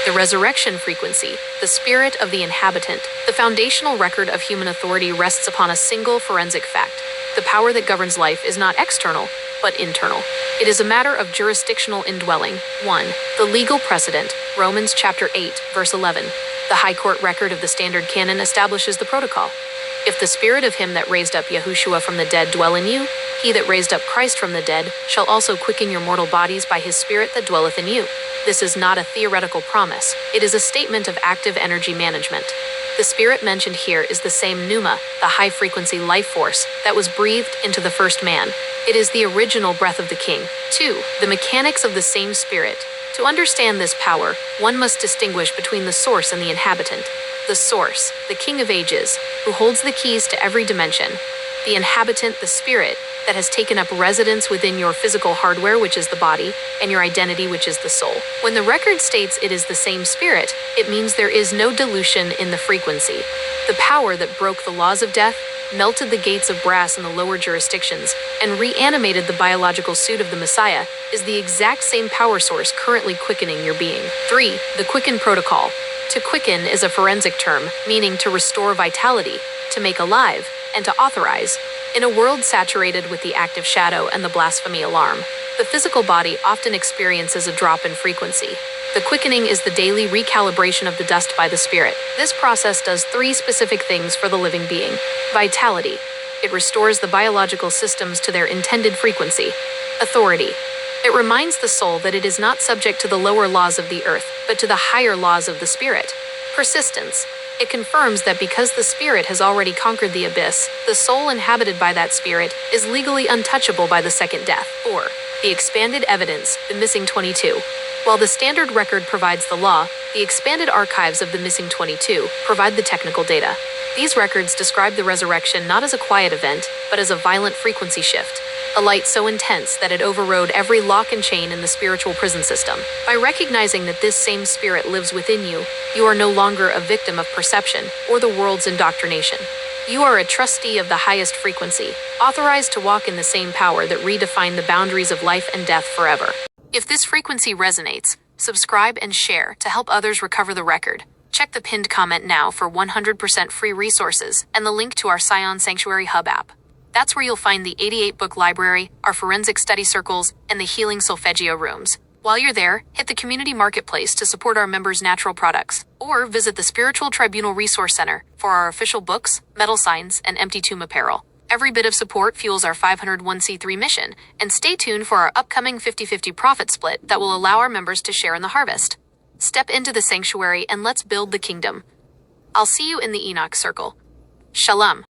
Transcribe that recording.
The resurrection frequency, the spirit of the inhabitant. The foundational record of human authority rests upon a single forensic fact. The power that governs life is not external, but internal. It is a matter of jurisdictional indwelling. 1. The legal precedent, Romans chapter 8, verse 11. The High Court record of the Standard Canon establishes the protocol. If the spirit of him that raised up Yahushua from the dead dwell in you, he that raised up Christ from the dead shall also quicken your mortal bodies by his spirit that dwelleth in you. This is not a theoretical promise. It is a statement of active energy management. The spirit mentioned here is the same pneuma, the high-frequency life force that was breathed into the first man. It is the original breath of the king. 2. The mechanics of the same spirit. To understand this power, one must distinguish between the source and the inhabitant. The source, the king of ages, who holds the keys to every dimension. The inhabitant, the spirit, that has taken up residence within your physical hardware, which is the body, and your identity, which is the soul. When the record states it is the same spirit, it means there is no dilution in the frequency. The power that broke the laws of death, melted the gates of brass in the lower jurisdictions, and reanimated the biological suit of the Messiah is the exact same power source currently quickening your being. 3. The Quicken Protocol. To quicken is a forensic term, meaning to restore vitality, to make alive, and to authorize. In a world saturated with the active shadow and the blasphemy alarm, the physical body often experiences a drop in frequency. The quickening is the daily recalibration of the dust by the spirit. This process does 3 specific things for the living being. Vitality. It restores the biological systems to their intended frequency. Authority. It reminds the soul that it is not subject to the lower laws of the earth, but to the higher laws of the spirit. Persistence. It confirms that because the spirit has already conquered the abyss, the soul inhabited by that spirit is legally untouchable by the second death. 4. The expanded evidence, the missing 22. While the standard record provides the law, the expanded archives of the missing 22 provide the technical data. These records describe the resurrection not as a quiet event, but as a violent frequency shift. A light so intense that it overrode every lock and chain in the spiritual prison system. By recognizing that this same spirit lives within you, you are no longer a victim of perception or the world's indoctrination. You are a trustee of the highest frequency, authorized to walk in the same power that redefined the boundaries of life and death forever. If this frequency resonates, subscribe and share to help others recover the record. Check the pinned comment now for 100% free resources and the link to our Scion Sanctuary Hub app. That's where you'll find the 88-book library, our forensic study circles, and the healing solfeggio rooms. While you're there, hit the community marketplace to support our members' natural products, or visit the Spiritual Tribunal Resource Center for our official books, metal signs, and empty tomb apparel. Every bit of support fuels our 501c3 mission, and stay tuned for our upcoming 50-50 profit split that will allow our members to share in the harvest. Step into the sanctuary and let's build the kingdom. I'll see you in the Enoch Circle. Shalom.